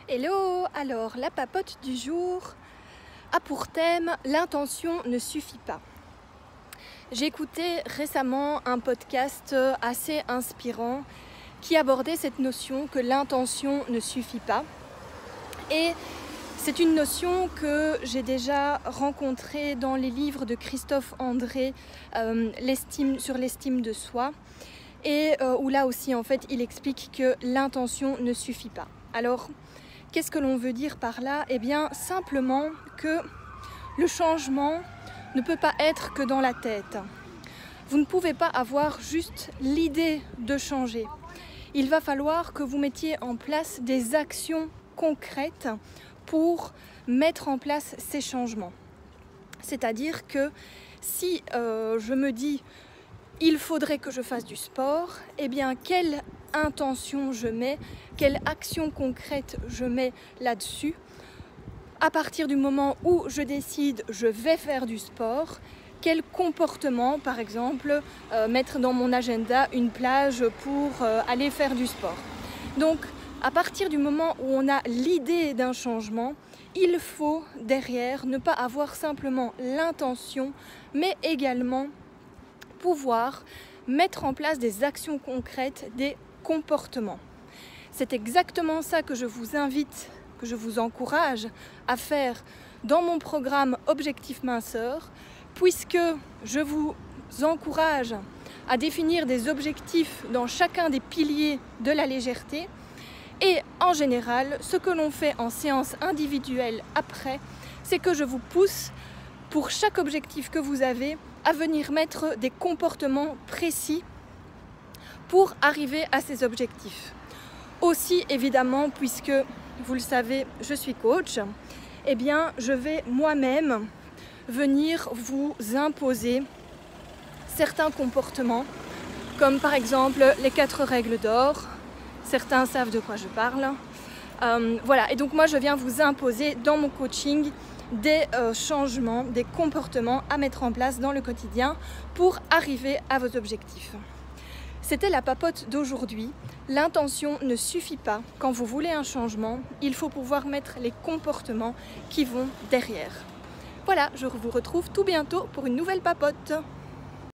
Hello! Alors, la papote du jour a pour thème « L'intention ne suffit pas ». J'ai écouté récemment un podcast assez inspirant qui abordait cette notion que l'intention ne suffit pas. Et c'est une notion que j'ai déjà rencontrée dans les livres de Christophe André, sur l'estime de soi, et où là aussi en fait il explique que l'intention ne suffit pas. Alors, qu'est-ce que l'on veut dire par là? Eh bien, simplement que le changement ne peut pas être que dans la tête. Vous ne pouvez pas avoir juste l'idée de changer. Il va falloir que vous mettiez en place des actions concrètes pour mettre en place ces changements. C'est-à-dire que si je me dis il faudrait que je fasse du sport, eh bien quelle intention je mets, quelle action concrète je mets là-dessus. À partir du moment où je décide je vais faire du sport, quel comportement, par exemple, mettre dans mon agenda une plage pour aller faire du sport. Donc, à partir du moment où on a l'idée d'un changement, il faut derrière ne pas avoir simplement l'intention, mais également pouvoir mettre en place des actions concrètes, des comportements. C'est exactement ça que je vous invite, que je vous encourage à faire dans mon programme Objectif Minceur, puisque je vous encourage à définir des objectifs dans chacun des piliers de la légèreté. Et en général, ce que l'on fait en séance individuelle après, c'est que je vous pousse, pour chaque objectif que vous avez, à venir mettre des comportements précis pour arriver à ces objectifs. Aussi, évidemment, puisque vous le savez, je suis coach, eh bien, je vais moi-même venir vous imposer certains comportements, comme par exemple les 4 règles d'or. Certains savent de quoi je parle. Voilà, et donc moi je viens vous imposer dans mon coaching des changements, des comportements à mettre en place dans le quotidien pour arriver à vos objectifs. C'était la papote d'aujourd'hui. L'intention ne suffit pas. Quand vous voulez un changement, il faut pouvoir mettre les comportements qui vont derrière. Voilà, je vous retrouve tout bientôt pour une nouvelle papote.